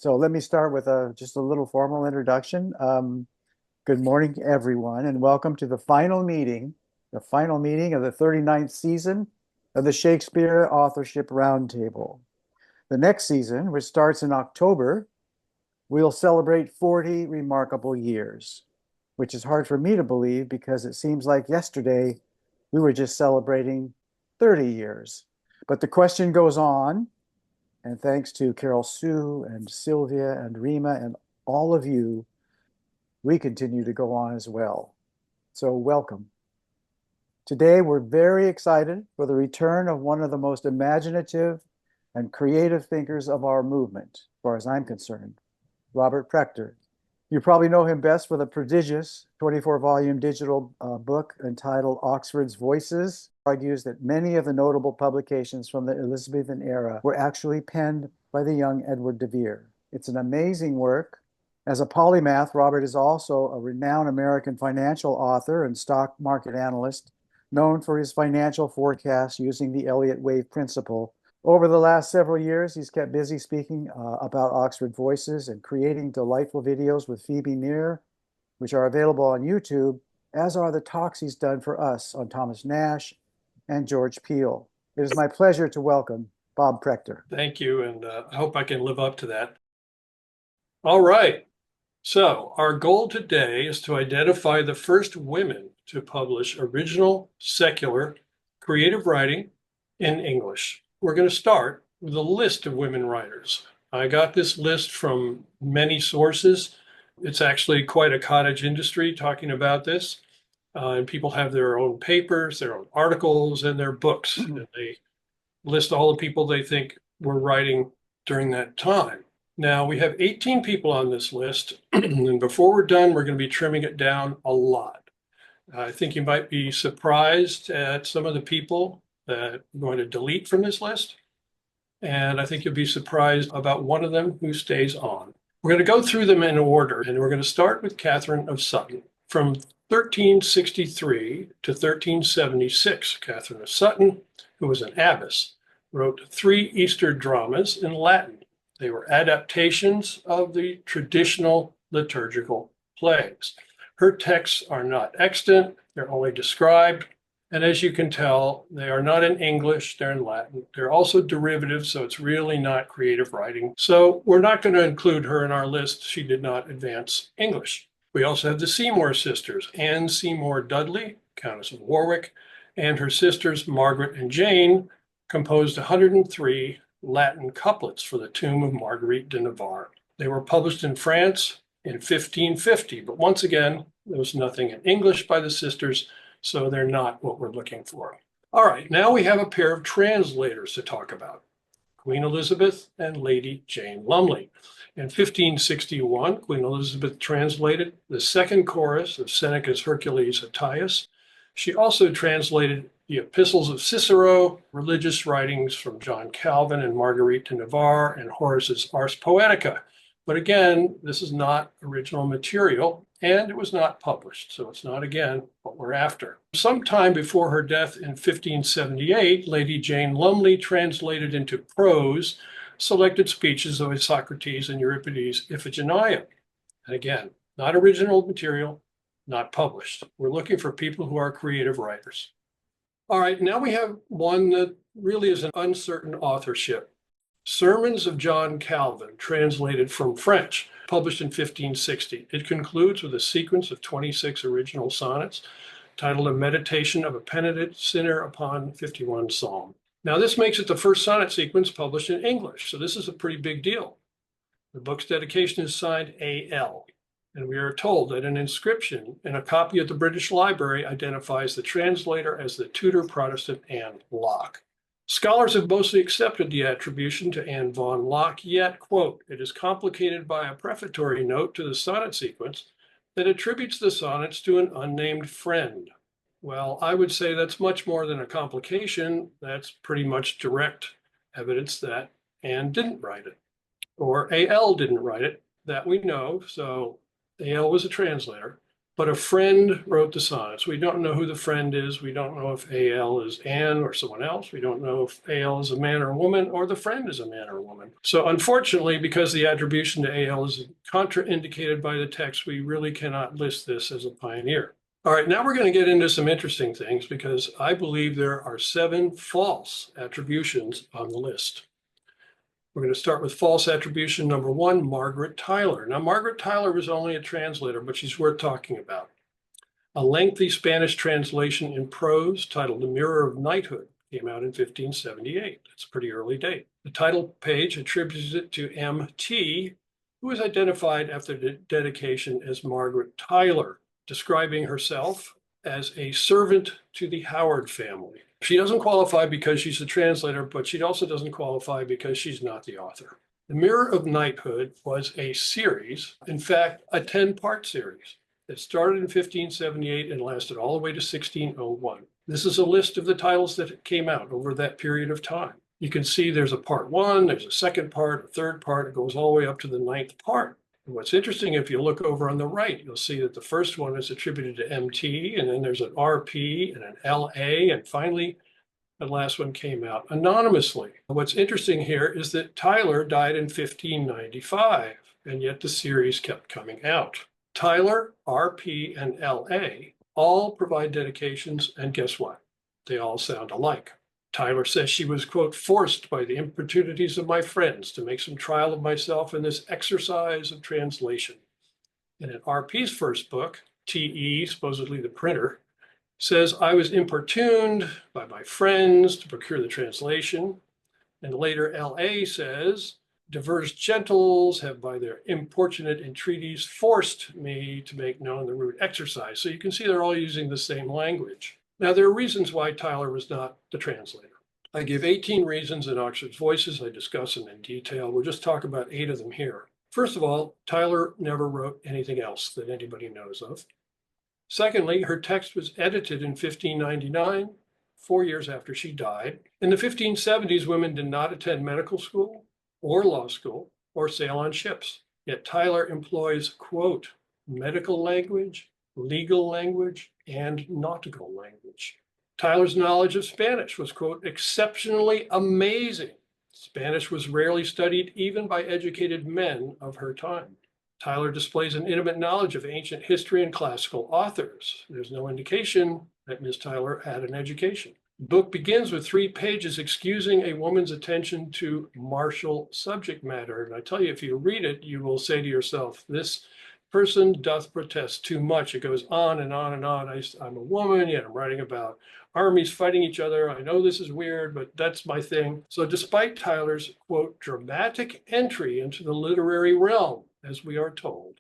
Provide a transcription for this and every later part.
So let me start with just a little formal introduction. Good morning, everyone, and welcome to the final meeting of the 39th season of the Shakespeare Authorship Roundtable. The next season, which starts in October, we'll celebrate 40 remarkable years, which is hard for me to believe because it seems like yesterday we were just celebrating 30 years. But the question goes on. And thanks to Carol Sue and Sylvia and Rima and all of you, we continue to go on as well. So welcome. Today, we're very excited for the return of one of the most imaginative and creative thinkers of our movement, as far as I'm concerned, Robert Prechter. You probably know him best for the prodigious 24-volume digital book entitled Oxford's Voices. Argues that many of the notable publications from the Elizabethan era were actually penned by the young Edward de Vere. It's an amazing work. As a polymath, Robert is also a renowned American financial author and stock market analyst, known for his financial forecasts using the Elliott Wave principle. Over the last several years, he's kept busy speaking about Oxford Voices and creating delightful videos with Phoebe Neer, which are available on YouTube, as are the talks he's done for us on Thomas Nash and George Peele. It is my pleasure to welcome Bob Prechter. Thank you, and I hope I can live up to that. All right, so our goal today is to identify the first women to publish original, secular, creative writing in English. We're going to start with a list of women writers. I got this list from many sources. It's actually quite a cottage industry talking about this. And people have their own papers, their own articles, and their books. And they list all the people they think were writing during that time. Now, we have 18 people on this list. And before we're done, we're going to be trimming it down a lot. I think you might be surprised at some of the people that I'm going to delete from this list. And I think you'll be surprised about one of them who stays on. We're going to go through them in order, and we're going to start with Catherine of Sutton. From 1363 to 1376, Catherine of Sutton, who was an abbess, wrote 3 Easter dramas in Latin. They were adaptations of the traditional liturgical plays. Her texts are not extant, they're only described, and as you can tell, they are not in English, they're in Latin. They're also derivatives, so it's really not creative writing. So we're not going to include her in our list. She did not advance English. We also have the Seymour sisters, Anne Seymour Dudley, Countess of Warwick, and her sisters Margaret and Jane composed 103 Latin couplets for the tomb of Marguerite de Navarre. They were published in France in 1550, but once again, there was nothing in English by the sisters, so they're not what we're looking for. All right, now we have a pair of translators to talk about, Queen Elizabeth and Lady Jane Lumley. In 1561, Queen Elizabeth translated the second chorus of Seneca's Hercules Attius. She also translated the epistles of Cicero, religious writings from John Calvin and Marguerite de Navarre, and Horace's Ars Poetica. But again, this is not original material, and it was not published, so it's not, again, what we're after. Sometime before her death in 1578, Lady Jane Lumley translated into prose selected speeches of Socrates and Euripides' Iphigenia. And again, not original material, not published. We're looking for people who are creative writers. All right, now we have one that really is an uncertain authorship. Sermons of John Calvin, translated from French, published in 1560. It concludes with a sequence of 26 original sonnets titled A Meditation of a Penitent Sinner upon 51 Psalm. Now, this makes it the first sonnet sequence published in English, so this is a pretty big deal. The book's dedication is signed A.L., and we are told that an inscription in a copy at the British Library identifies the translator as the Tudor Protestant Anne Locke. Scholars have mostly accepted the attribution to Anne von Locke, yet, quote, it is complicated by a prefatory note to the sonnet sequence that attributes the sonnets to an unnamed friend. Well, I would say that's much more than a complication. That's pretty much direct evidence that Anne didn't write it, or A.L. didn't write it, that we know. So A.L. was a translator. but a friend wrote the sonnets. We don't know who the friend is. We don't know if AL is Anne or someone else. We don't know if AL is a man or a woman, or the friend is a man or a woman. So unfortunately, because the attribution to AL is contraindicated by the text, we really cannot list this as a pioneer. All right, now we're going to get into some interesting things because I believe there are 7 false attributions on the list. We're going to start with false attribution number 1, Margaret Tyler. Now, Margaret Tyler was only a translator, but she's worth talking about. A lengthy Spanish translation in prose titled The Mirror of Knighthood came out in 1578. That's a pretty early date. The title page attributes it to M.T., who was identified after the dedication as Margaret Tyler, describing herself as a servant to the Howard family. She doesn't qualify because she's a translator, but she also doesn't qualify because she's not the author. The Mirror of Knighthood was a series, in fact, a 10-part series. It started in 1578 and lasted all the way to 1601. This is a list of the titles that came out over that period of time. You can see there's a part 1, there's a second part, a third part, it goes all the way up to the 9th part. And what's interesting, if you look over on the right, you'll see that the first one is attributed to MT, and then there's an RP and an LA, and finally, the last one came out anonymously. What's interesting here is that Tyler died in 1595, and yet the series kept coming out. Tyler, RP, and LA all provide dedications, and guess what? They all sound alike. Tyler says she was, quote, forced by the importunities of my friends to make some trial of myself in this exercise of translation. And in RP's first book, TE, supposedly the printer, says I was importuned by my friends to procure the translation. And later LA says, divers gentles have by their importunate entreaties forced me to make known the rude exercise. So you can see they're all using the same language. Now, there are reasons why Tyler was not the translator. I give 18 reasons in Oxford's Voices. I discuss them in detail. We'll just talk about 8 of them here. First of all, Tyler never wrote anything else that anybody knows of. Secondly, her text was edited in 1599, 4 years after she died. In the 1570s, women did not attend medical school or law school or sail on ships. Yet Tyler employs, quote, medical language, legal language, and nautical language. Tyler's knowledge of Spanish was, quote, exceptionally amazing. Spanish was rarely studied even by educated men of her time. Tyler displays an intimate knowledge of ancient history and classical authors. There's no indication that Ms. Tyler had an education. The book begins with 3 pages excusing a woman's attention to martial subject matter. And I tell you, if you read it, you will say to yourself, this person doth protest too much. It goes on and on and on. I'm a woman, yet I'm writing about armies fighting each other. I know this is weird, but that's my thing. So despite Tyler's, quote, dramatic entry into the literary realm, as we are told,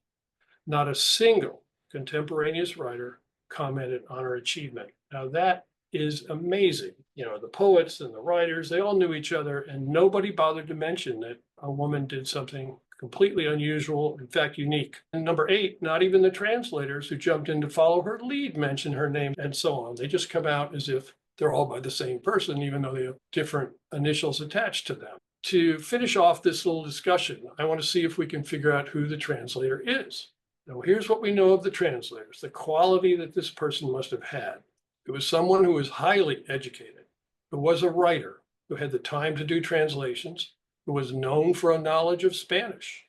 not a single contemporaneous writer commented on her achievement. Now that is amazing. You know, the poets and the writers, they all knew each other, and nobody bothered to mention that a woman did something completely unusual, in fact, unique. And number 8, not even the translators who jumped in to follow her lead mention her name and so on. They just come out as if they're all by the same person, even though they have different initials attached to them. To finish off this little discussion, I want to see if we can figure out who the translator is. Now, here's what we know of the translators, the quality that this person must have had. It was someone who was highly educated, who was a writer, who had the time to do translations, who was known for a knowledge of Spanish,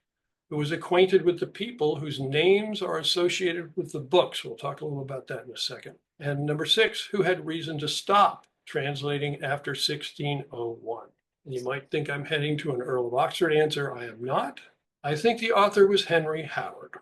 who was acquainted with the people whose names are associated with the books. We'll talk a little about that in a second. And number 6, who had reason to stop translating after 1601. And you might think I'm heading to an Earl of Oxford answer. I am not. I think the author was Henry Howard.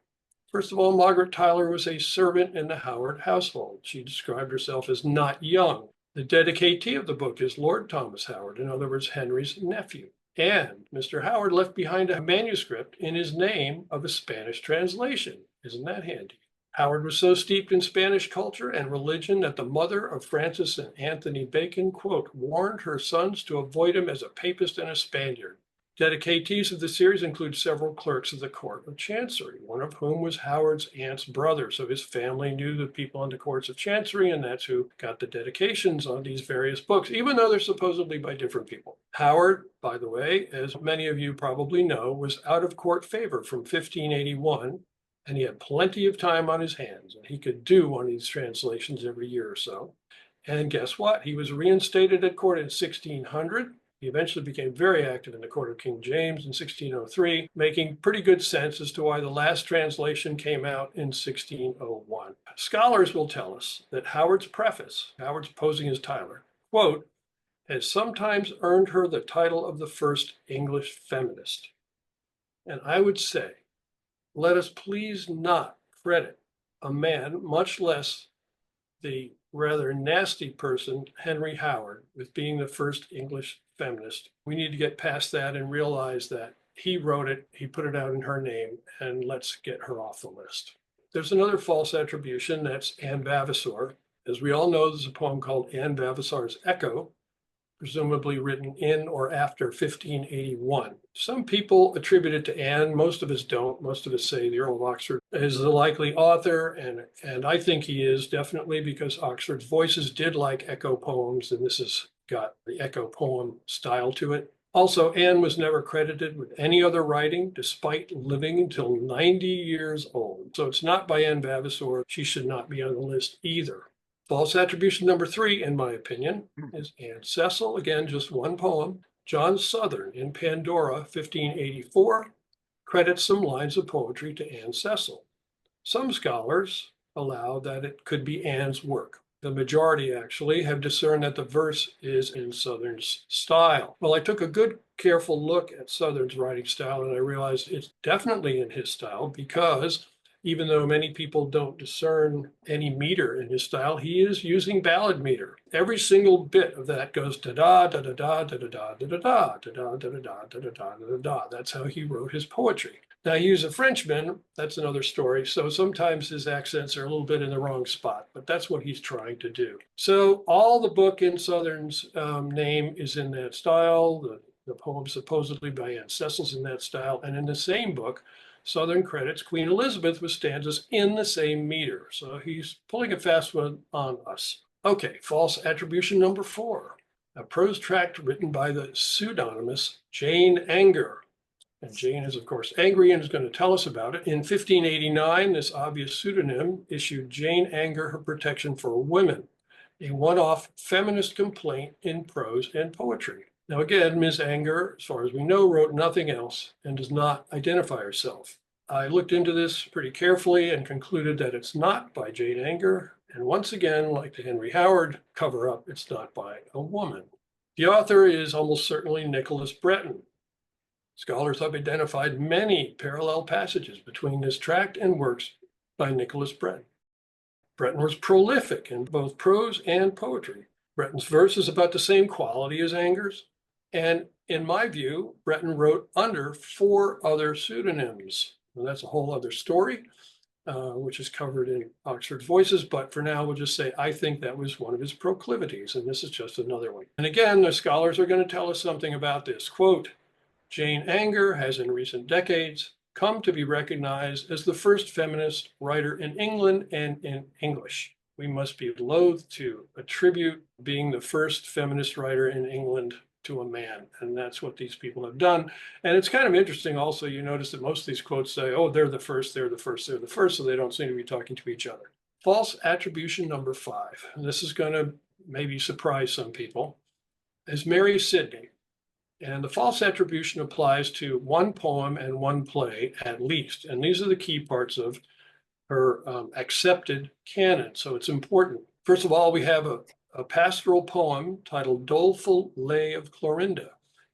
First of all, Margaret Tyler was a servant in the Howard household. She described herself as not young. The dedicatee of the book is Lord Thomas Howard, in other words, Henry's nephew. And Mr. Howard left behind a manuscript in his name of a Spanish translation. Isn't that handy? Howard was so steeped in Spanish culture and religion that the mother of Francis and Anthony Bacon, quote, warned her sons to avoid him as a papist and a Spaniard. Dedicatees of the series include several clerks of the Court of Chancery, one of whom was Howard's aunt's brother. So his family knew the people on the courts of Chancery, and that's who got the dedications on these various books, even though they're supposedly by different people. Howard, by the way, as many of you probably know, was out of court favor from 1581 and he had plenty of time on his hands, and he could do one of these translations every year or so. And guess what? He was reinstated at court in 1600. He eventually became very active in the court of King James in 1603, making pretty good sense as to why the last translation came out in 1601. Scholars will tell us that Howard's preface, Howard's posing as Tyler, quote, has sometimes earned her the title of the first English feminist. And I would say, let us please not credit a man, much less the rather nasty person, Henry Howard, with being the first English feminist. We need to get past that and realize that he wrote it, he put it out in her name, and let's get her off the list. There's another false attribution, that's Anne Vavasor. As we all know, there's a poem called Anne Vavasor's Echo, presumably written in or after 1581. Some people attribute it to Anne, most of us don't. Most of us say the Earl of Oxford is the likely author, and I think he is definitely, because Oxford's Voices did like echo poems, and this has got the echo poem style to it. Also, Anne was never credited with any other writing, despite living until 90 years old. So it's not by Anne Vavasor. She should not be on the list either. False attribution number 3, in my opinion, is Anne Cecil. Again, just one poem. John Southern in Pandora, 1584, credits some lines of poetry to Anne Cecil. Some scholars allow that it could be Anne's work. The majority actually have discerned that the verse is in Southern's style. Well, I took a good, careful look at Southern's writing style, and I realized it's definitely in his style, because even though many people don't discern any meter in his style, he is using ballad meter. Every single bit of that goes da-da, da-da-da, da-da-da, da-da-da, da-da, da-da-da, da-da-da, da-da-da. That's how he wrote his poetry. Now, he's a Frenchman. That's another story. So sometimes his accents are a little bit in the wrong spot, but that's what he's trying to do. So all the book in Southern's name is in that style. The poem supposedly by Anne Cecil's in that style. And in the same book, Southern credits Queen Elizabeth with stanzas in the same meter. So he's pulling a fast one on us. Okay, false attribution number 4. A prose tract written by the pseudonymous Jane Anger. And Jane is, of course, angry and is going to tell us about it. In 1589, this obvious pseudonym issued Jane Anger her protection for women, a one-off feminist complaint in prose and poetry. Now, again, Ms. Anger, as far as we know, wrote nothing else and does not identify herself. I looked into this pretty carefully and concluded that it's not by Jane Anger. And once again, like the Henry Howard cover-up, it's not by a woman. The author is almost certainly Nicholas Breton. Scholars have identified many parallel passages between this tract and works by Nicholas Breton. Breton was prolific in both prose and poetry. Breton's verse is about the same quality as Anger's. And in my view, Breton wrote under 4 other pseudonyms. And that's a whole other story, which is covered in Oxford's Voices. But for now, we'll just say, I think that was one of his proclivities. And this is just another one. And again, the scholars are going to tell us something about this. Quote, Jane Anger has in recent decades come to be recognized as the first feminist writer in England and in English. We must be loath to attribute being the first feminist writer in England to a man. And that's what these people have done. And it's kind of interesting also, you notice that most of these quotes say, oh, they're the first, they're the first, they're the first, so they don't seem to be talking to each other. False attribution number 5, and this is going to maybe surprise some people, is Mary Sidney. And the false attribution applies to one poem and one play at least. And these are the key parts of her accepted canon. So it's important. First of all, we have a pastoral poem titled Doleful Lay of Clorinda.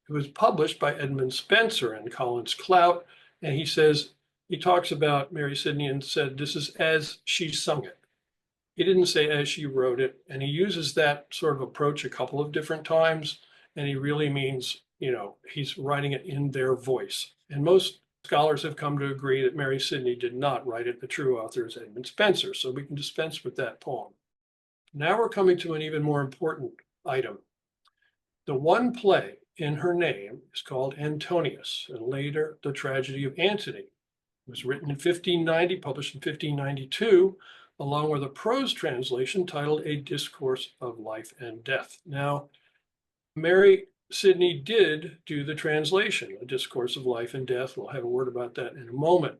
It was published by Edmund Spenser and Collins Clout. And he talks about Mary Sidney and said, this is as she sung it. He didn't say as she wrote it. And he uses that sort of approach a couple of different times. And he really means, he's writing it in their voice. And most scholars have come to agree that Mary Sidney did not write it. The true author is Edmund Spenser. So we can dispense with that poem. Now we're coming to an even more important item. The one play in her name is called Antonius, and later The Tragedy of Antony. It was written in 1590, published in 1592, along with a prose translation titled A Discourse of Life and Death. Now, Mary Sidney did do the translation, A Discourse of Life and Death. We'll have a word about that in a moment.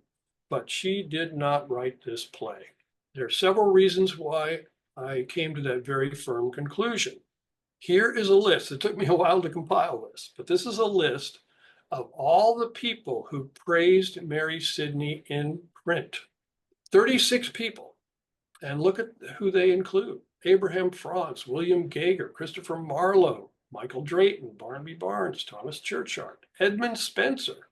but she did not write this play. There are several reasons why I came to that very firm conclusion. Here is a list. It took me a while to compile this, but this is a list of all the people who praised Mary Sidney in print. 36 people. And look at who they include. Abraham Franz, William Gager, Christopher Marlowe, Michael Drayton, Barnaby Barnes, Thomas Churchyard, Edmund Spencer.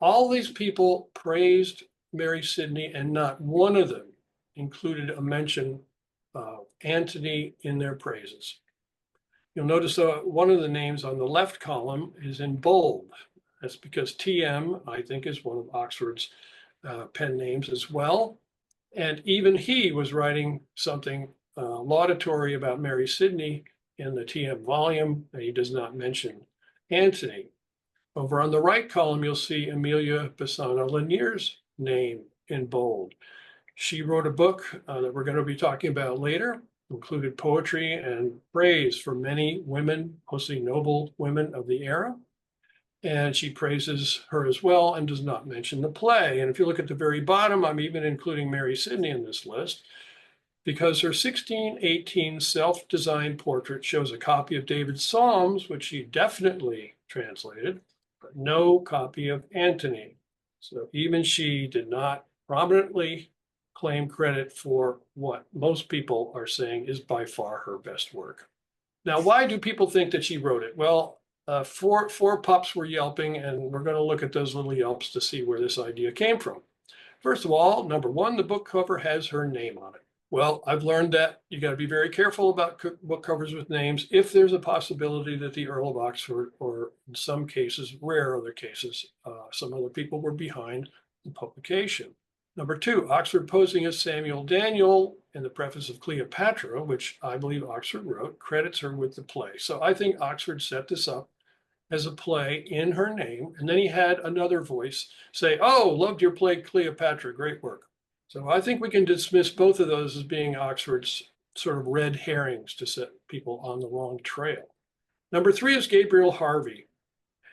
All these people praised Mary Sidney, and not one of them included a mention of Antony in their praises. You'll notice one of the names on the left column is in bold. That's because TM, I think, is one of Oxford's pen names as well. And even he was writing something laudatory about Mary Sidney in the TM volume, and he does not mention Antony. Over on the right column, you'll see Emilia Bassana Lanier's name in bold. She wrote a book that we're going to be talking about later, included poetry and praise for many women, mostly noble women of the era. And she praises her as well and does not mention the play. And if you look at the very bottom, I'm even including Mary Sidney in this list because her 1618 self-designed portrait shows a copy of David's Psalms, which she definitely translated, but no copy of Antony. So even she did not prominently claim credit for what most people are saying is by far her best work. Now, why do people think that she wrote it? Well, four pups were yelping, and we're going to look at those little yelps to see where this idea came from. First of all, number one, the book cover has her name on it. Well, I've learned that you got to be very careful about book covers with names if there's a possibility that the Earl of Oxford, or in some cases, rare other cases, some other people were behind the publication. Number two, Oxford posing as Samuel Daniel in the preface of Cleopatra, which I believe Oxford wrote, credits her with the play. So I think Oxford set this up as a play in her name. And then he had another voice say, oh, loved your play, Cleopatra, great work. So I think we can dismiss both of those as being Oxford's sort of red herrings to set people on the wrong trail. Number three is Gabriel Harvey.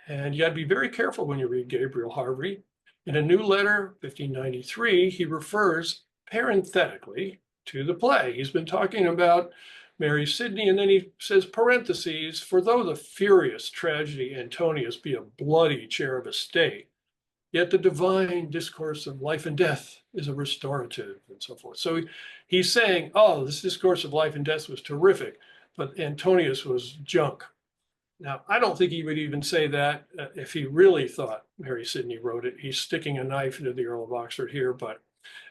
And you got to be very careful when you read Gabriel Harvey. In a new letter, 1593, he refers parenthetically to the play. He's been talking about Mary Sidney, and then he says, parentheses, for though the furious tragedy Antonius be a bloody chair of estate, yet the divine discourse of life and death is a restorative, and so forth. So he's saying, oh, this discourse of life and death was terrific, but Antonius was junk. Now, I don't think he would even say that if he really thought Mary Sidney wrote it. He's sticking a knife into the Earl of Oxford here, but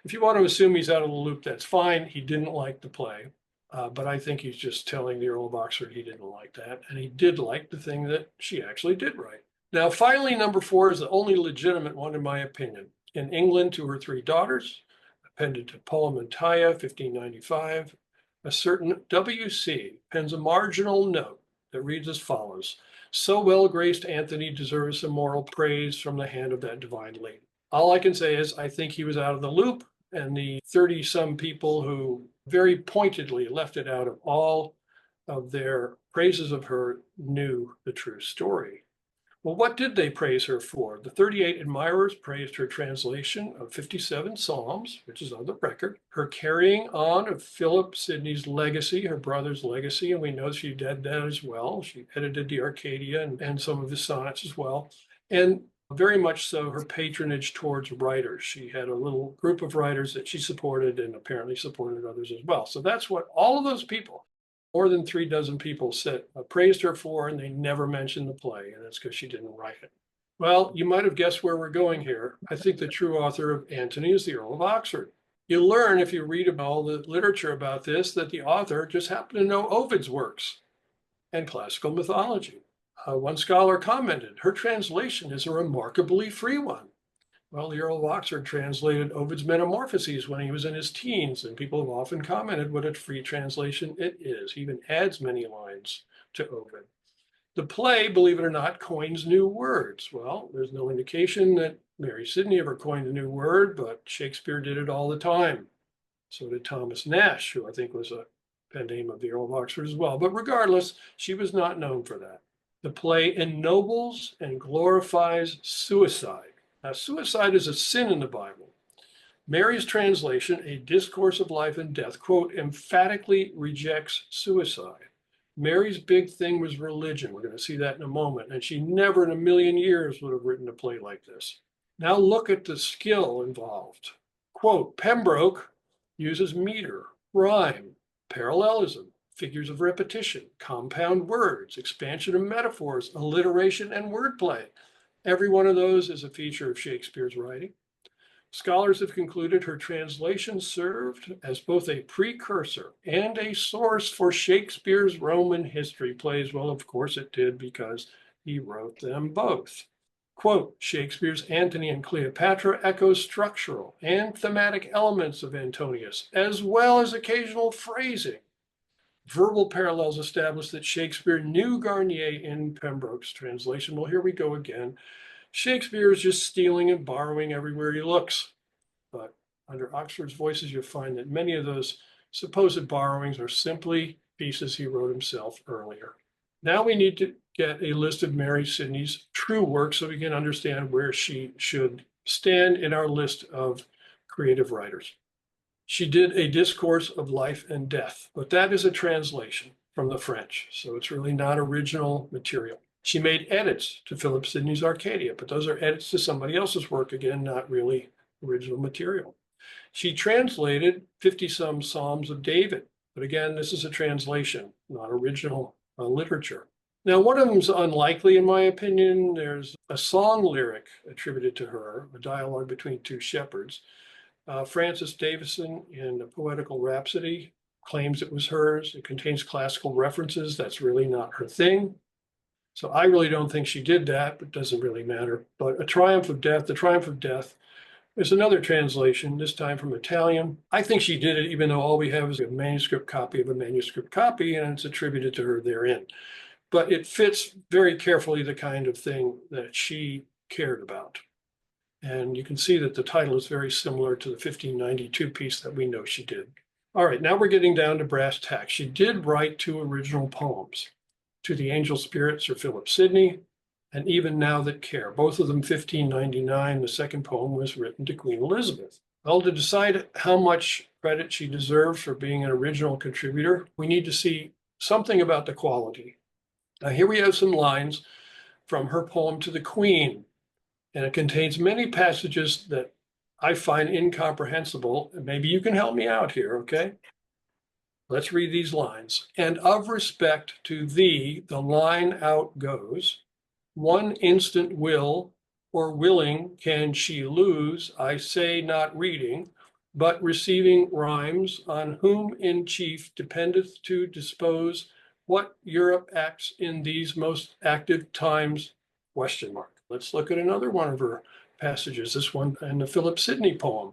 if you want to assume he's out of the loop, that's fine. He didn't like the play, but I think he's just telling the Earl of Oxford he didn't like that, and he did like the thing that she actually did write. Now, finally, number four is the only legitimate one, in my opinion. In England, to her three daughters, appended to Poem and Taya, 1595, a certain W.C. pens a marginal note that reads as follows: so well graced Antony deserves some moral praise from the hand of that divine lady. All I can say is I think he was out of the loop, and the 30-some people who very pointedly left it out of all of their praises of her knew the true story. Well, what did they praise her for? The 38 admirers praised her translation of 57 Psalms, which is on the record, her carrying on of Philip Sidney's legacy, her brother's legacy, and we know she did that as well. She edited the Arcadia and some of his sonnets as well. And very much so her patronage towards writers. She had a little group of writers that she supported and apparently supported others as well. So that's what all of those people, more than 36 people, praised her for, and they never mentioned the play, and that's because she didn't write it. Well, you might have guessed where we're going here. I think the true author of Antony is the Earl of Oxford. You learn, if you read about all the literature about this, that the author just happened to know Ovid's works and classical mythology. One scholar commented, her translation is a remarkably free one. Well, the Earl of Oxford translated Ovid's Metamorphoses when he was in his teens, and people have often commented what a free translation it is. He even adds many lines to Ovid. The play, believe it or not, coins new words. Well, there's no indication that Mary Sidney ever coined a new word, but Shakespeare did it all the time. So did Thomas Nash, who I think was a pen name of the Earl of Oxford as well. But regardless, she was not known for that. The play ennobles and glorifies suicide. Now, suicide is a sin in the Bible, Mary's translation, A Discourse of Life and Death, quote, emphatically rejects suicide. Mary's big thing was religion. We're going to see that in a moment. And she never in a million years would have written a play like this. Now look at the skill involved. Quote, Pembroke uses meter, rhyme, parallelism, figures of repetition, compound words, expansion of metaphors, alliteration, and wordplay. Every one of those is a feature of Shakespeare's writing. Scholars have concluded her translation served as both a precursor and a source for Shakespeare's Roman history plays. Well, of course it did, because he wrote them both. Quote, Shakespeare's Antony and Cleopatra echoes structural and thematic elements of Antonius, as well as occasional phrasing. Verbal parallels establish that Shakespeare knew Garnier in Pembroke's translation. Well, here we go again. Shakespeare is just stealing and borrowing everywhere he looks. But under Oxford's Voices, you'll find that many of those supposed borrowings are simply pieces he wrote himself earlier. Now we need to get a list of Mary Sidney's true works so we can understand where she should stand in our list of creative writers. She did A Discourse of Life and Death, but that is a translation from the French, so it's really not original material. She made edits to Philip Sidney's Arcadia, but those are edits to somebody else's work, again, not really original material. She translated 50-some Psalms of David, but again, this is a translation, not original literature. Now, one of them is unlikely, in my opinion. There's a song lyric attributed to her, a dialogue between two shepherds. Francis Davison in A Poetical Rhapsody claims it was hers. It contains classical references. That's really not her thing. So I really don't think she did that, but it doesn't really matter. But A Triumph of Death, The Triumph of Death, is another translation, this time from Italian. I think she did it, even though all we have is a manuscript copy of a manuscript copy, and it's attributed to her therein. But it fits very carefully the kind of thing that she cared about. And you can see that the title is very similar to the 1592 piece that we know she did. All right, now we're getting down to brass tacks. She did write 2 original poems, To the Angel Spirit, Sir Philip Sidney, and Even Now That Care, both of them 1599. The second poem was written to Queen Elizabeth. Well, to decide how much credit she deserves for being an original contributor, we need to see something about the quality. Now, here we have some lines from her poem to the Queen, and it contains many passages that I find incomprehensible. And maybe you can help me out here, okay? Let's read these lines. And of respect to thee, the line out goes. One instant will or willing can she lose, I say not reading, but receiving rhymes, on whom in chief dependeth to dispose what Europe acts in these most active times, question mark. Let's look at another one of her passages, this one in the Philip Sidney poem.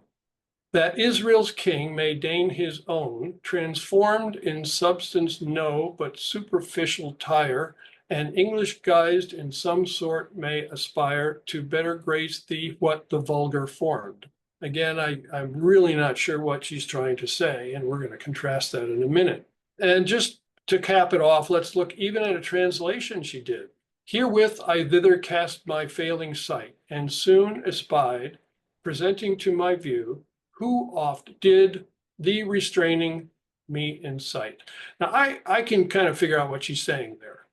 That Israel's king may deign his own, transformed in substance no, but superficial tire, and English guised in some sort may aspire to better grace thee what the vulgar formed. Again, I'm really not sure what she's trying to say, and we're going to contrast that in a minute. And just to cap it off, let's look even at a translation she did. Herewith I thither cast my failing sight, and soon espied, presenting to my view, who oft did thee restraining me in sight. Now, I can kind of figure out what she's saying there,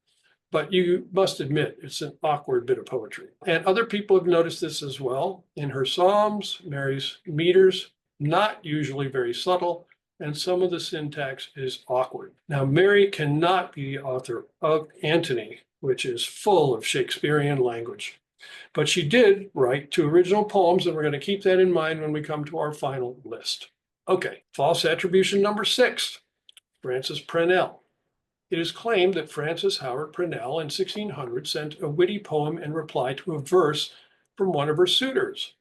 but you must admit it's an awkward bit of poetry. And other people have noticed this as well. In her Psalms, Mary's meters, not usually very subtle, and some of the syntax is awkward. Now, Mary cannot be the author of Antony, which is full of Shakespearean language. But she did write 2 original poems, and we're going to keep that in mind when we come to our final list. Okay, false attribution number 6, Francis Prannell. It is claimed that Francis Howard Prannell in 1600 sent a witty poem in reply to a verse from one of her suitors,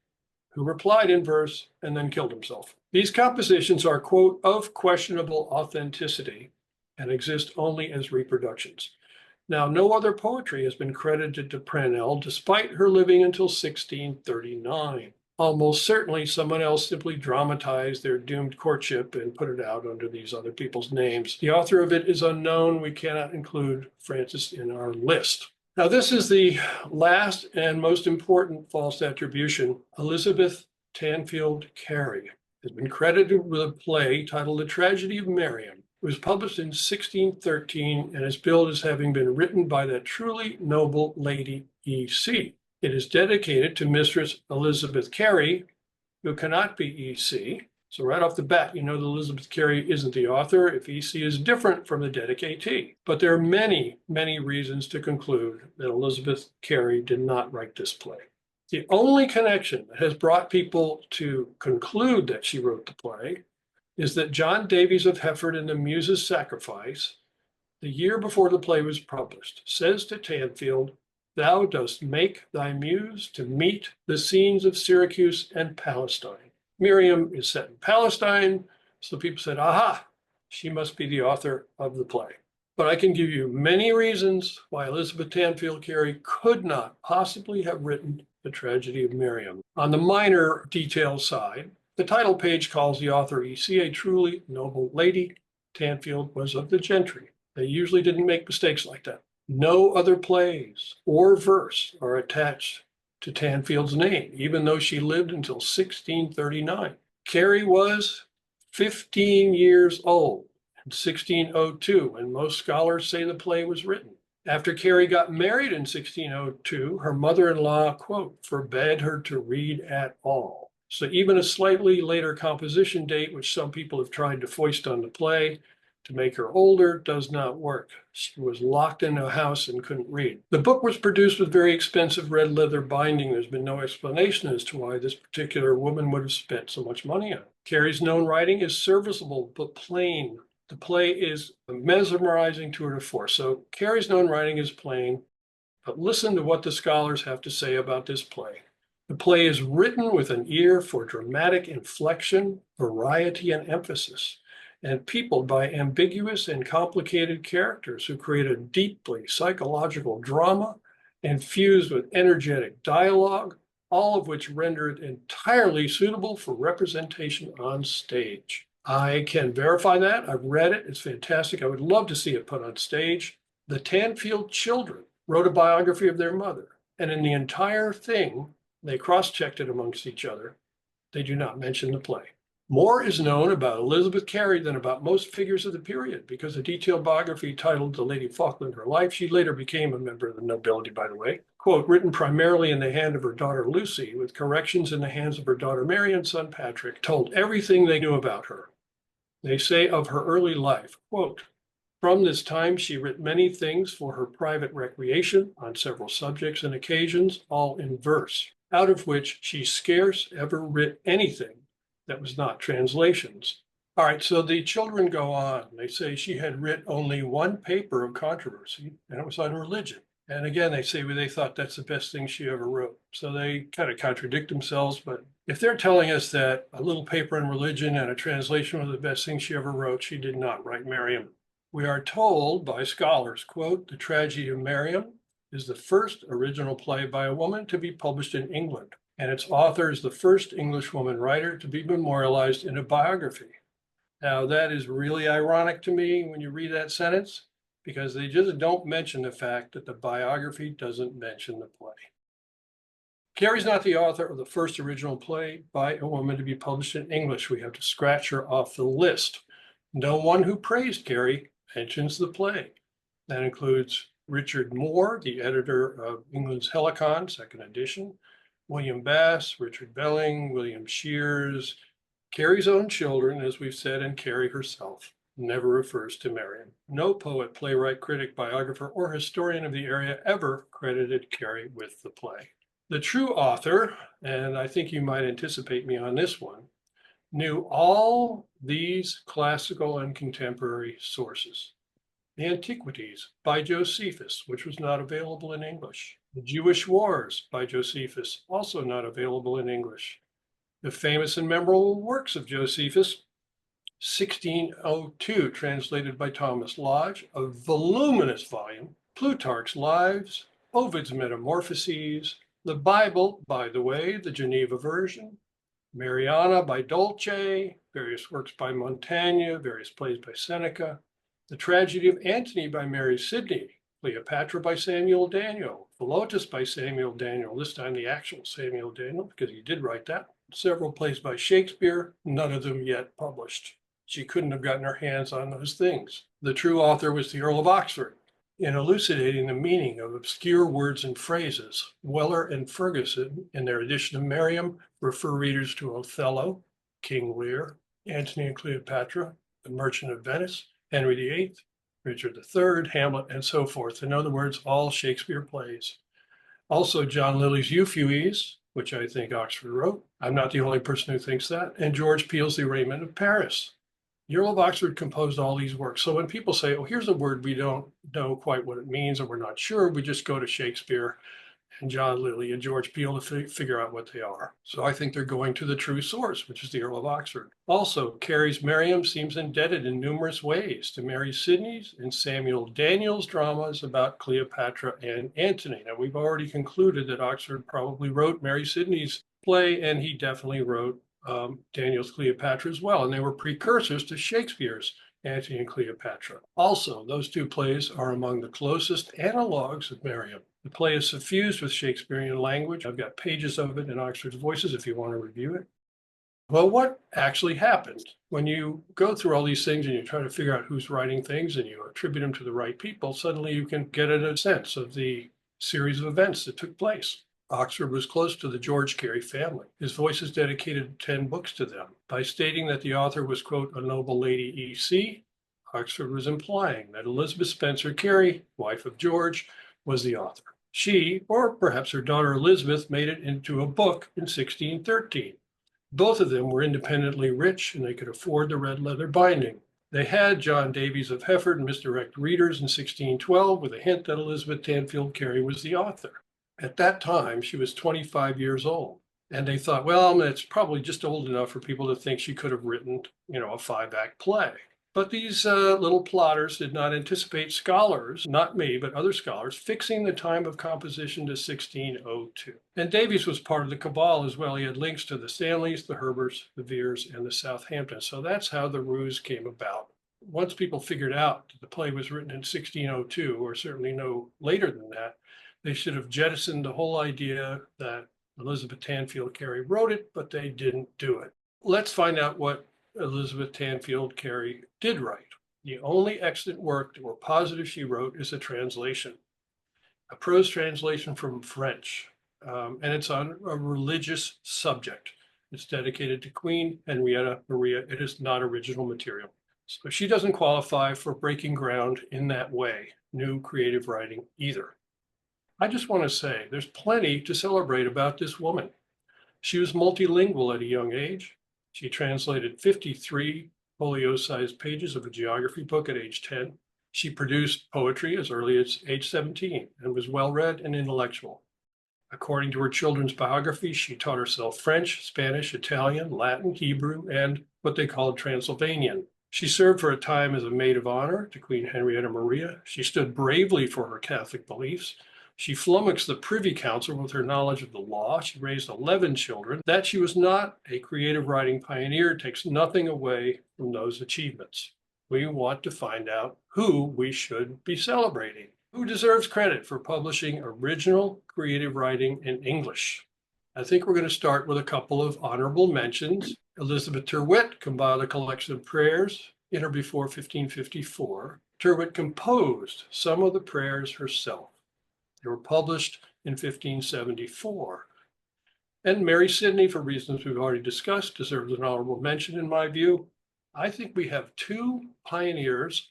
who replied in verse and then killed himself. These compositions are, quote, of questionable authenticity and exist only as reproductions. Now, no other poetry has been credited to Prannell despite her living until 1639. Almost certainly someone else simply dramatized their doomed courtship and put it out under these other people's names. The author of it is unknown. We cannot include Francis in our list. Now, this is the last and most important false attribution. Elizabeth Tanfield Cary has been credited with a play titled The Tragedy of Miriam. It was published in 1613 and is billed as having been written by that truly noble lady E.C. It is dedicated to Mistress Elizabeth Cary, who cannot be E.C. So right off the bat, you know that Elizabeth Cary isn't the author if E.C. is different from the dedicatee. But there are many, many reasons to conclude that Elizabeth Cary did not write this play. The only connection that has brought people to conclude that she wrote the play is that John Davies of Hereford in The Muse's Sacrifice, the year before the play was published, says to Tanfield, "Thou dost make thy muse to meet the scenes of Syracuse and Palestine." Miriam is set in Palestine, so people said, aha, she must be the author of the play. But I can give you many reasons why Elizabeth Tanfield Cary could not possibly have written The Tragedy of Miriam. On the minor detail side, the title page calls the author E.C. a truly noble lady. Tanfield was of the gentry. They usually didn't make mistakes like that. No other plays or verse are attached to Tanfield's name, even though she lived until 1639. Cary was 15 years old in 1602, and most scholars say the play was written. After Cary got married in 1602, her mother-in-law, quote, forbade her to read at all. So even a slightly later composition date, which some people have tried to foist on the play to make her older, does not work. She was locked in a house and couldn't read. The book was produced with very expensive red leather binding. There's been no explanation as to why this particular woman would have spent so much money on it. Cary's known writing is serviceable but plain. The play is mesmerizing tour de force. So Cary's known writing is plain, but listen to what the scholars have to say about this play. The play is written with an ear for dramatic inflection, variety, and emphasis, and peopled by ambiguous and complicated characters who create a deeply psychological drama infused with energetic dialogue, all of which render it entirely suitable for representation on stage. I can verify that. I've read it. It's fantastic. I would love to see it put on stage. The Tanfield children wrote a biography of their mother, and in the entire thing, they cross-checked it amongst each other. They do not mention the play. More is known about Elizabeth Cary than about most figures of the period, because a detailed biography titled The Lady Falkland, Her Life, she later became a member of the nobility, by the way, quote, written primarily in the hand of her daughter Lucy, with corrections in the hands of her daughter Mary and son Patrick, told everything they knew about her. They say of her early life, quote, from this time she writ many things for her private recreation on several subjects and occasions, all in verse, out of which she scarce ever writ anything that was not translations. All right, so the children go on. They say she had writ only one paper of controversy, and it was on religion. And again, they say they thought that's the best thing she ever wrote. So they kind of contradict themselves. But if they're telling us that a little paper on religion and a translation was the best thing she ever wrote, she did not write Miriam. We are told by scholars, quote, The Tragedy of Miriam is the first original play by a woman to be published in England, and its author is the first English woman writer to be memorialized in a biography. Now, that is really ironic to me when you read that sentence, because they just don't mention the fact that the biography doesn't mention the play. Cary's not the author of the first original play by a woman to be published in English. We have to scratch her off the list. No one who praised Cary mentions the play. That includes Richard Moore, the editor of England's Helicon, second edition, William Bass, Richard Belling, William Shears. Cary's own children, as we've said, and Cary herself never refers to Miriam. No poet, playwright, critic, biographer, or historian of the area ever credited Cary with the play. The true author, and I think you might anticipate me on this one, knew all these classical and contemporary sources. The Antiquities by Josephus, which was not available in English. The Jewish Wars by Josephus, also not available in English. The famous and memorable works of Josephus, 1602, translated by Thomas Lodge, a voluminous volume, Plutarch's Lives, Ovid's Metamorphoses, the Bible, by the way, the Geneva version, Mariana by Dolce, various works by Montaigne, various plays by Seneca, The Tragedy of Antony by Mary Sidney, Cleopatra by Samuel Daniel, Philotas by Samuel Daniel, this time the actual Samuel Daniel, because he did write that. several plays by Shakespeare, none of them yet published. She couldn't have gotten her hands on those things. The true author was the Earl of Oxford. In elucidating the meaning of obscure words and phrases, Weller and Ferguson, in their edition of Merriam, refer readers to Othello, King Lear, Antony and Cleopatra, The Merchant of Venice, Henry VIII, Richard III, Hamlet, and so forth. In other words, all Shakespeare plays. Also, John Lilly's Euphues, which I think Oxford wrote. I'm not the only person who thinks that. And George Peele's The Arraignment of Paris. The Earl of Oxford composed all these works. So when people say, oh, here's a word we don't know quite what it means, or we're not sure, we just go to Shakespeare and John Lilly and George Peele to figure out what they are. So I think they're going to the true source, which is the Earl of Oxford. Also, Cary's Merriam seems indebted in numerous ways to Mary Sidney's and Samuel Daniel's dramas about Cleopatra and Antony. Now, we've already concluded that Oxford probably wrote Mary Sidney's play, and he definitely wrote Daniel's Cleopatra as well, and they were precursors to Shakespeare's Antony and Cleopatra. Also, those two plays are among the closest analogs of Merriam. The play is suffused with Shakespearean language. I've got pages of it in Oxford's Voices if you want to review it. Well, what actually happened? When you go through all these things and you try to figure out who's writing things and you attribute them to the right people, suddenly you can get a sense of the series of events that took place. Oxford was close to the George Cary family. His Voices dedicated 10 books to them. By stating that the author was, quote, a noble lady E.C., Oxford was implying that Elizabeth Spencer Cary, wife of George, was the author. She, or perhaps her daughter Elizabeth, made it into a book in 1613. Both of them were independently rich and they could afford the red leather binding. They had John Davies of Hefford misdirect readers in 1612 with a hint that Elizabeth Tanfield Cary was the author. At that time, she was 25 years old. And they thought, well, it's probably just old enough for people to think she could have written, a 5-act play. But these little plotters did not anticipate scholars, not me, but other scholars, fixing the time of composition to 1602. And Davies was part of the cabal as well. He had links to the Stanleys, the Herberts, the Veres, and the Southamptons. So that's how the ruse came about. Once people figured out that the play was written in 1602, or certainly no later than that, they should have jettisoned the whole idea that Elizabeth Tanfield Cary wrote it, but they didn't do it. Let's find out what Elizabeth Tanfield Cary did write. The only extant work that we're positive she wrote is a translation, a prose translation from French, and it's on a religious subject. It's dedicated to Queen Henrietta Maria. It is not original material. So she doesn't qualify for breaking ground in that way, new creative writing either. I just want to say there's plenty to celebrate about this woman. She was multilingual at a young age. She translated 53 folio-sized pages of a geography book at age 10. She produced poetry as early as age 17 and was well-read and intellectual. According to her children's biography, she taught herself French, Spanish, Italian, Latin, Hebrew, and what they called Transylvanian. She served for a time as a maid of honor to Queen Henrietta Maria. She stood bravely for her Catholic beliefs. She flummoxed the Privy Council with her knowledge of the law. She raised 11 children. That she was not a creative writing pioneer takes nothing away from those achievements. We want to find out who we should be celebrating. Who deserves credit for publishing original creative writing in English? I think we're going to start with a couple of honorable mentions. Elizabeth Tyrwhitt compiled a collection of prayers in or before 1554. Tyrwhitt composed some of the prayers herself. They were published in 1574. And Mary Sidney, for reasons we've already discussed, deserves an honorable mention in my view. I think we have two pioneers.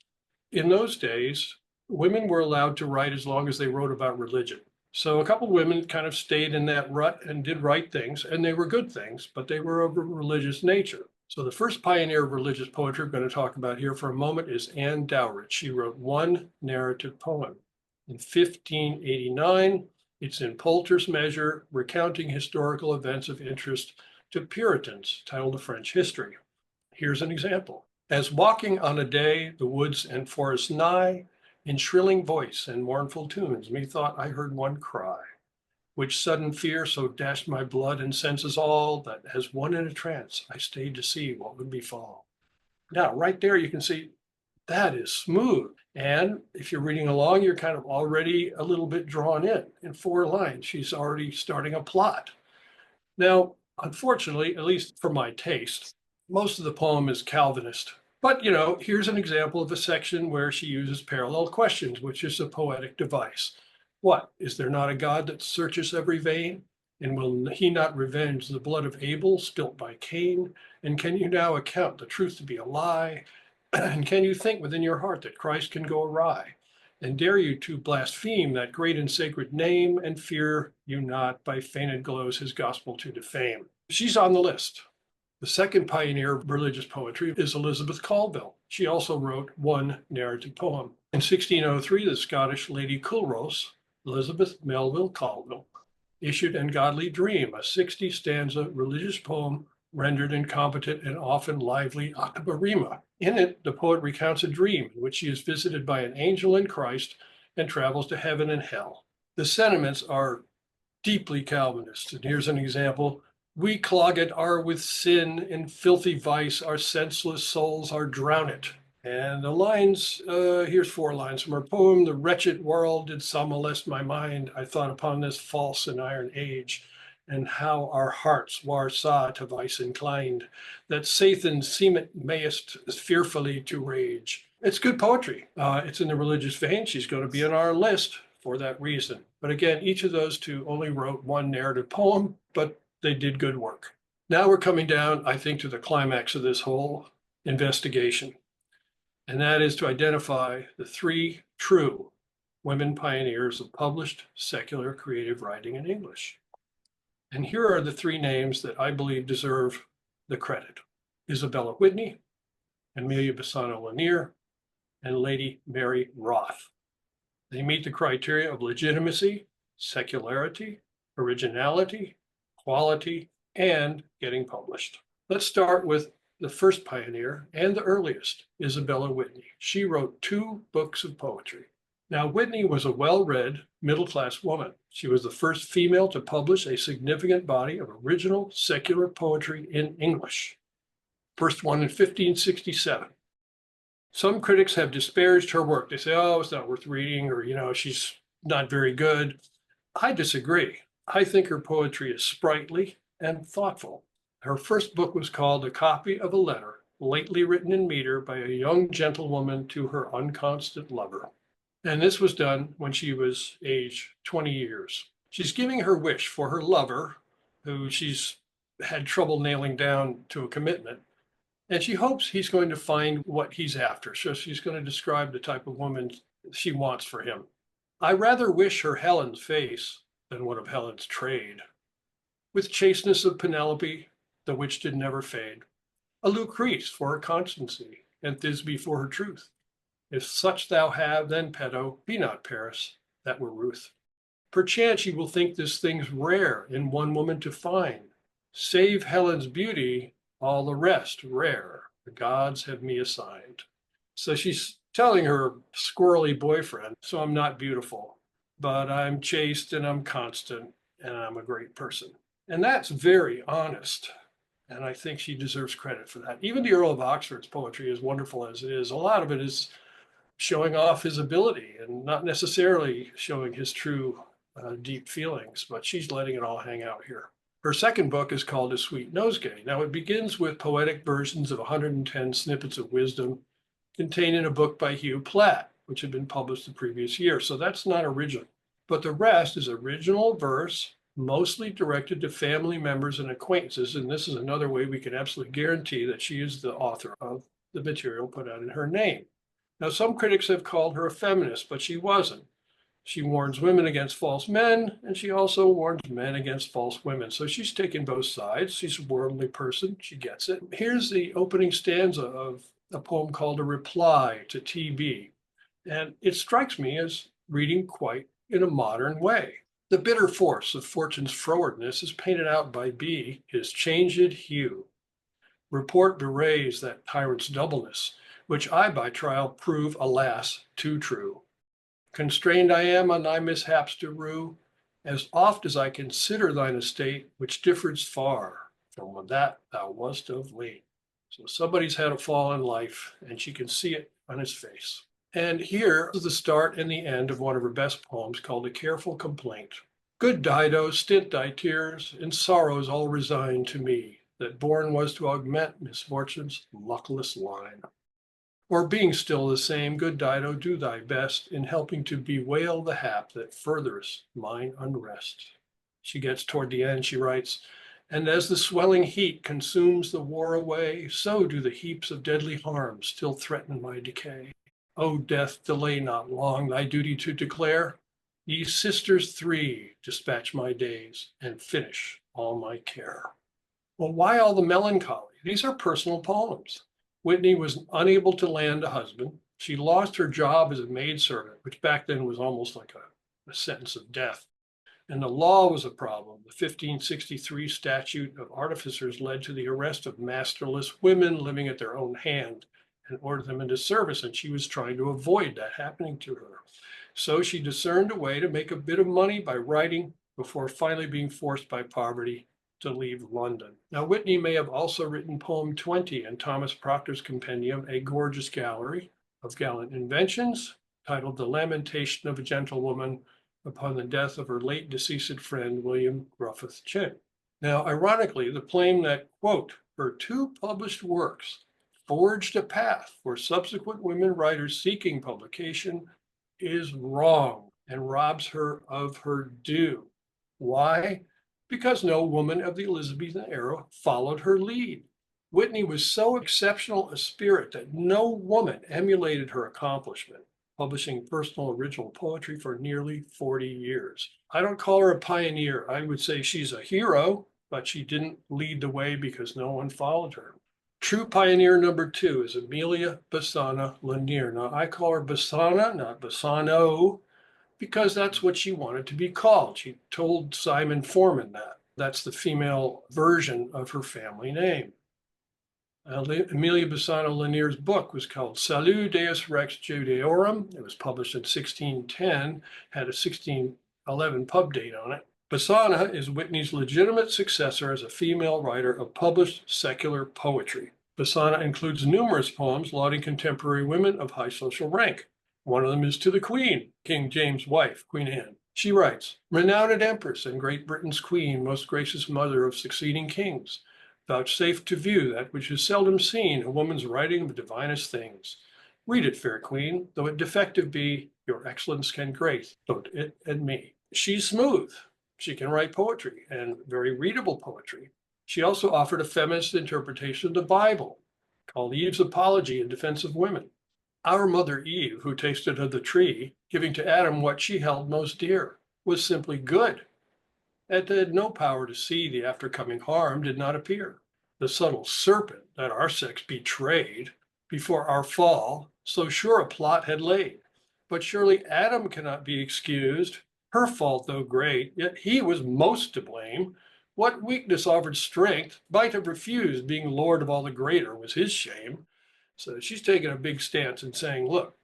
In those days, women were allowed to write as long as they wrote about religion. So a couple of women kind of stayed in that rut and did write things, and they were good things, but they were of a religious nature. So the first pioneer of religious poetry I'm going to talk about here for a moment is Anne Dowrich. She wrote one narrative poem. In 1589, it's in Poulter's Measure, recounting historical events of interest to Puritans, titled A French History. Here's an example. As walking on a day, the woods and forests nigh, in shrilling voice and mournful tunes, methought I heard one cry, which sudden fear so dashed my blood and senses all, that as one in a trance, I stayed to see what would befall. Now, right there, you can see that is smooth. And if you're reading along, you're kind of already a little bit drawn in 4 lines. She's already starting a plot. Now, Unfortunately, at least for my taste, most of the poem is Calvinist. But, you know, here's an example of a section where she uses parallel questions, which is a poetic device. What? Is there not a God that searches every vein? And will he not revenge the blood of Abel spilt by Cain? And can you now account the truth to be a lie? And can you think within your heart that Christ can go awry? And dare you to blaspheme that great and sacred name, and fear you not by feigned glows his gospel to defame? She's on the list. The second pioneer of religious poetry is Elizabeth Colville. She also wrote one narrative poem. In 1603, the Scottish Lady Culross, Elizabeth Melville Colville, issued An Godly Dream, a 60-stanza religious poem rendered in competent and often lively octava rima. In it, the poet recounts a dream in which she is visited by an angel in Christ and travels to heaven and hell. The sentiments are deeply Calvinist, and here's an example. We clogged are with sin, in filthy vice, our senseless souls are drowned. And the lines, here's 4 lines from her poem. The wretched world did some molest my mind. I thought upon this false and iron age, and how our hearts war saw to vice inclined, that Satan seemeth mayest fearfully to rage. It's good poetry. It's in the religious vein. She's going to be on our list for that reason. But again, each of those two only wrote one narrative poem, but they did good work. Now we're coming down, I think, to the climax of this whole investigation. And that is to identify the 3 true women pioneers of published secular creative writing in English. And here are the 3 names that I believe deserve the credit: Isabella Whitney, Emilia Bassana Lanier, and Lady Mary Roth. They meet the criteria of legitimacy, secularity, originality, quality, and getting published. Let's start with the first pioneer and the earliest, Isabella Whitney. She wrote 2 books of poetry. Now, Whitney was a well-read, middle-class woman. She was the first female to publish a significant body of original secular poetry in English. First one in 1567. Some critics have disparaged her work. They say, oh, it's not worth reading, or, you know, she's not very good. I disagree. I think her poetry is sprightly and thoughtful. Her first book was called A Copy of a Letter, lately written in meter by a young gentlewoman to her unconstant lover. And this was done when she was age 20 years. She's giving her wish for her lover, who she's had trouble nailing down to a commitment. And she hopes he's going to find what he's after. So she's going to describe the type of woman she wants for him. I rather wish her Helen's face than one of Helen's trade. With chasteness of Penelope, the which did never fade. A Lucrece for her constancy, and Thisbe for her truth. If such thou have, then Peto, be not Paris, that were Ruth. Perchance you will think this thing's rare in one woman to find. Save Helen's beauty, all the rest rare, the gods have me assigned. So she's telling her squirrely boyfriend, so I'm not beautiful, but I'm chaste and I'm constant and I'm a great person. And that's very honest. And I think she deserves credit for that. Even the Earl of Oxford's poetry, as wonderful as it is, a lot of it is showing off his ability and not necessarily showing his true deep feelings, but she's letting it all hang out here. Her second book is called A Sweet Nosegay. Now, it begins with poetic versions of 110 snippets of wisdom contained in a book by Hugh Platt, which had been published the previous year. So that's not original. But the rest is original verse, mostly directed to family members and acquaintances. And this is another way we can absolutely guarantee that she is the author of the material put out in her name. Now, some critics have called her a feminist, but she wasn't. She warns women against false men, and she also warns men against false women. So she's taken both sides. She's a worldly person. She gets it. Here's the opening stanza of a poem called A Reply to T.B. And it strikes me as reading quite in a modern way. The bitter force of fortune's frowardness is painted out by B, his changed hue. Report bewrays that tyrant's doubleness, which I by trial prove, alas, too true. Constrained I am on thy mishaps to rue, as oft as I consider thine estate, which differs far from that thou wast of late. So somebody's had a fall in life, and she can see it on his face. And here is the start and the end of one of her best poems called A Careful Complaint. Good Dido, stint thy tears, in sorrows all resigned to me, that born was to augment misfortune's luckless line. Or being still the same, good Dido, do thy best in helping to bewail the hap that furthers mine unrest. She gets toward the end, she writes, and as the swelling heat consumes the war away, so do the heaps of deadly harm still threaten my decay. O death, delay not long thy duty to declare. Ye sisters three, dispatch my days and finish all my care. Well, why all the melancholy? These are personal poems. Whitney was unable to land a husband. She lost her job as a maidservant, which back then was almost like a sentence of death. And the law was a problem. The 1563 statute of artificers led to the arrest of masterless women living at their own hand and ordered them into service. And she was trying to avoid that happening to her. So she discerned a way to make a bit of money by writing before finally being forced by poverty to leave London. Now, Whitney may have also written poem 20 in Thomas Proctor's compendium, A Gorgeous Gallery of Gallant Inventions, titled The Lamentation of a Gentlewoman upon the death of her late deceased friend, William Griffith Chin. Now, ironically, the claim that, quote, her two published works forged a path for subsequent women writers seeking publication is wrong and robs her of her due. Why? Because no woman of the Elizabethan era followed her lead. Whitney was so exceptional a spirit that no woman emulated her accomplishment, publishing personal original poetry for nearly 40 years. I don't call her a pioneer. I would say she's a hero, but she didn't lead the way because no one followed her. True pioneer number 2 is Emilia Bassana Lanier. Now, I call her Bassana, not Bassano, because that's what she wanted to be called. She told Simon Foreman that. That's the female version of her family name. Emilia Bassana Lanier's book was called Salus Deus Rex Judaeorum. It was published in 1610, had a 1611 pub date on it. Bassana is Whitney's legitimate successor as a female writer of published secular poetry. Bassana includes numerous poems lauding contemporary women of high social rank. One of them is to the Queen, King James' wife, Queen Anne. She writes, renowned Empress and Great Britain's Queen, most gracious mother of succeeding kings, vouchsafe to view that which is seldom seen, a woman's writing of divinest things. Read it, fair Queen, though it defective be, your excellence can grace both it and me. She's smooth. She can write poetry and very readable poetry. She also offered a feminist interpretation of the Bible called Eve's Apology in Defense of Women. Our mother Eve, who tasted of the tree, giving to Adam what she held most dear, was simply good. That had no power to see the after-coming harm did not appear. The subtle serpent that our sex betrayed before our fall, so sure a plot had laid. But surely Adam cannot be excused, her fault though great, yet he was most to blame. What weakness offered strength, might have refused, being lord of all the greater was his shame. So she's taking a big stance and saying, look,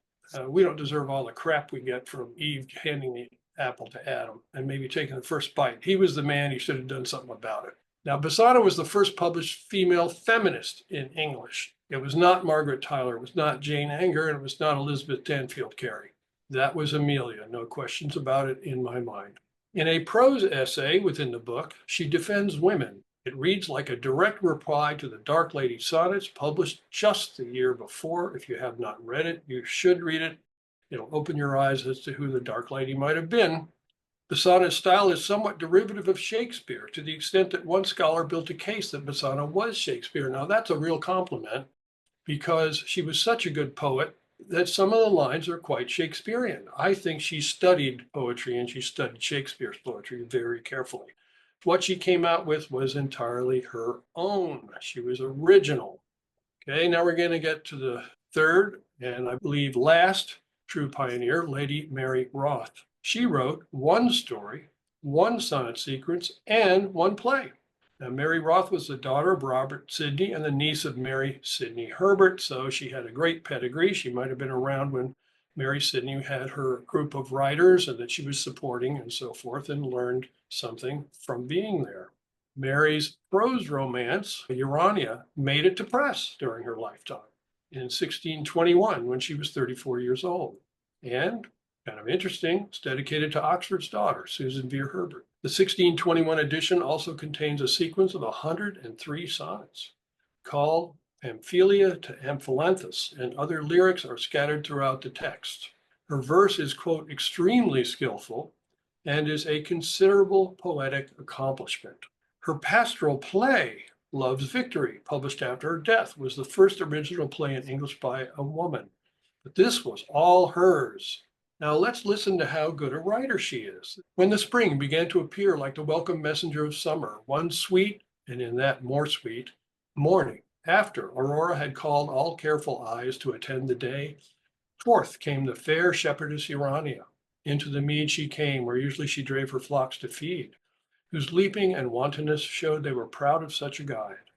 we don't deserve all the crap we get from Eve handing the apple to Adam and maybe taking the first bite. He was the man, he should have done something about it. Now, Bassana was the first published female feminist in English. It was not Margaret Tyler, it was not Jane Anger, and it was not Elizabeth Danfield Cary. That was Emilia, no questions about it in my mind. In a prose essay within the book, she defends women. It reads like a direct reply to the Dark Lady Sonnets, published just the year before. If you have not read it, you should read it. It'll open your eyes as to who the Dark Lady might have been. Bassana's style is somewhat derivative of Shakespeare, to the extent that one scholar built a case that Bassana was Shakespeare. Now, that's a real compliment, because she was such a good poet that some of the lines are quite Shakespearean. I think she studied poetry and she studied Shakespeare's poetry very carefully. What she came out with was entirely her own. She was original. Okay, now we're going to get to the third and I believe last true pioneer, Lady Mary Roth. She wrote one story, one sonnet sequence, and one play. Now, Mary Roth was the daughter of Robert Sidney and the niece of Mary Sidney Herbert, so she had a great pedigree. She might have been around when Mary Sidney had her group of writers and that she was supporting and so forth, and learned something from being there. Mary's prose romance, Urania, made it to press during her lifetime in 1621 when she was 34 years old. And Kind of interesting. It's dedicated to Oxford's daughter, Susan Vere Herbert. The 1621 edition also contains a sequence of 103 sonnets called Pamphylia to Amphilanthus, and other lyrics are scattered throughout the text. Her verse is, quote, extremely skillful and is a considerable poetic accomplishment. Her pastoral play, Love's Victory, published after her death, was the first original play in English by a woman. But this was all hers. Now let's listen to how good a writer she is. When the spring began to appear like the welcome messenger of summer, one sweet, and in that more sweet, morning, after Aurora had called all careful eyes to attend the day, forth came the fair shepherdess Urania. Into the mead she came, where usually she drave her flocks to feed, whose leaping and wantonness showed they were proud of such a guide.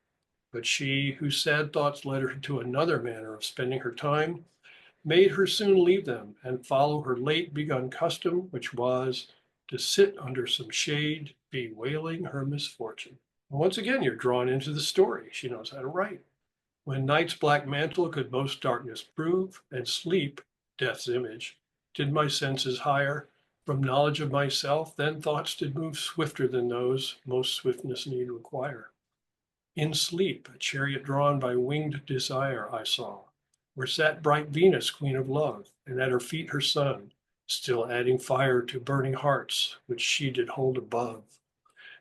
But she, whose sad thoughts led her to another manner of spending her time, made her soon leave them and follow her late begun custom, which was to sit under some shade, bewailing her misfortune. And once again, you're drawn into the story. She knows how to write. When night's black mantle could most darkness prove, and sleep, death's image, did my senses hire, from knowledge of myself, then thoughts did move swifter than those most swiftness need require. In sleep, a chariot drawn by winged desire I saw, where sat bright Venus, queen of love, and at her feet her son, still adding fire to burning hearts, which she did hold above.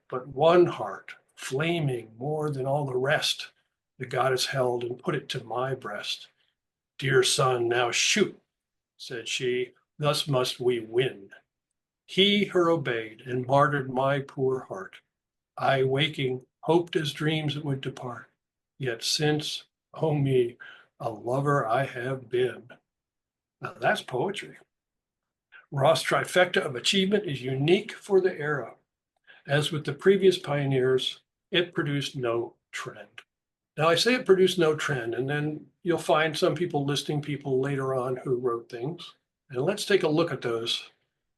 But one heart, flaming more than all the rest, the goddess held and put it to my breast. Dear son, now shoot, said she, thus must we win. He her obeyed and martyred my poor heart. I, waking, hoped as dreams it would depart. Yet since, oh me, a lover I have been. Now that's poetry. Ross' trifecta of achievement is unique for the era. As with the previous pioneers, it produced no trend. Now I say it produced no trend, and then you'll find some people listing people later on who wrote things. And let's take a look at those,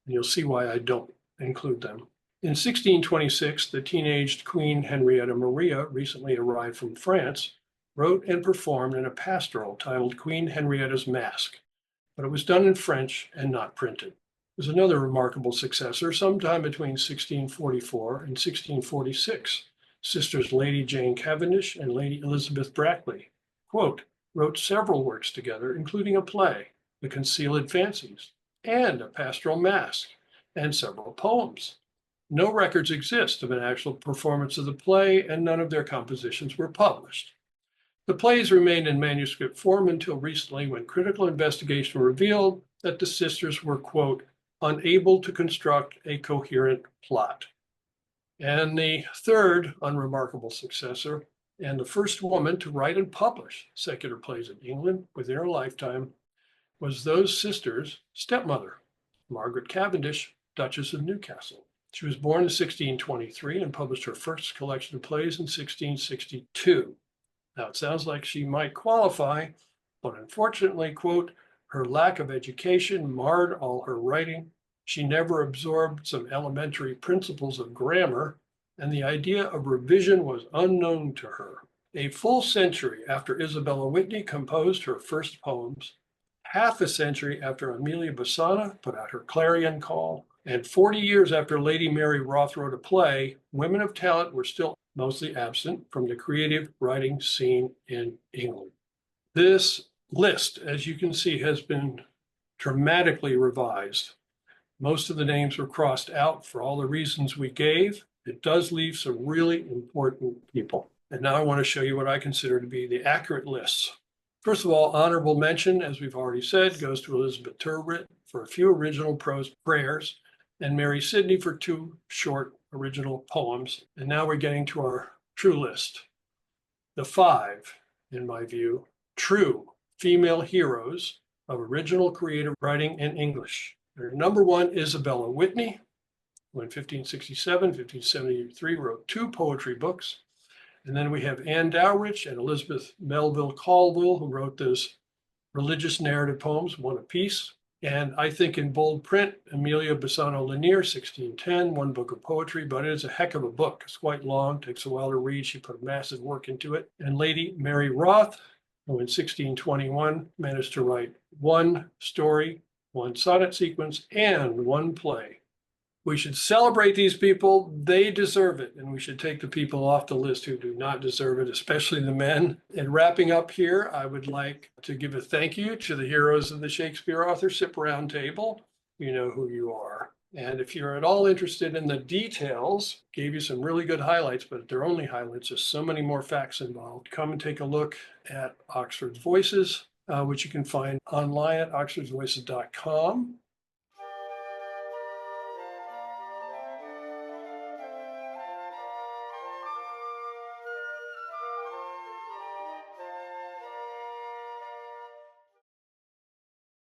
and you'll see why I don't include them. In 1626, the teenaged Queen Henrietta Maria, recently arrived from France, wrote and performed in a pastoral titled Queen Henrietta's Masque, but it was done in French and not printed. There's another remarkable successor sometime between 1644 and 1646. Sisters Lady Jane Cavendish and Lady Elizabeth Brackley, quote, wrote several works together, including a play, The Concealed Fancies, and a pastoral masque, and several poems. No records exist of an actual performance of the play, and none of their compositions were published. The plays remained in manuscript form until recently, when critical investigation revealed that the sisters were, quote, unable to construct a coherent plot. And the third unremarkable successor, and the first woman to write and publish secular plays in England within her lifetime, was those sisters' stepmother, Margaret Cavendish, Duchess of Newcastle. She was born in 1623 and published her first collection of plays in 1662. Now, it sounds like she might qualify, but unfortunately, quote, her lack of education marred all her writing. She never absorbed some elementary principles of grammar, and the idea of revision was unknown to her. A full century after Isabella Whitney composed her first poems, half a century after Emilia Bassana put out her clarion call, and 40 years after Lady Mary Roth wrote a play, women of talent were still mostly absent from the creative writing scene in England. This list, as you can see, has been dramatically revised. Most of the names were crossed out for all the reasons we gave. It does leave some really important people. And now I want to show you what I consider to be the accurate lists. First of all, honorable mention, as we've already said, goes to Elizabeth Turbrit for a few original prose prayers, and Mary Sidney for 2 short original poems. And now we're getting to our true list. The 5, in my view, true female heroes of original creative writing in English. Number 1, Isabella Whitney, who in 1567, 1573 wrote 2 poetry books. And then we have Anne Dowrich and Elizabeth Melville Colville, who wrote those religious narrative poems, one apiece. And I think in bold print, Emilia Bassana Lanier, 1610, 1 book of poetry, but it is a heck of a book. It's quite long, takes a while to read. She put massive work into it. And Lady Mary Roth, who in 1621 managed to write 1 story, one sonnet sequence, and one play. We should celebrate these people. They deserve it. And we should take the people off the list who do not deserve it, especially the men. And wrapping up here, I would like to give a thank you to the heroes of the Shakespeare Authorship Roundtable. You know who you are. And if you're at all interested in the details, gave you some really good highlights, but they're only highlights. There's so many more facts involved. Come and take a look at Oxford's Voices, which you can find online at oxfordsvoices.com.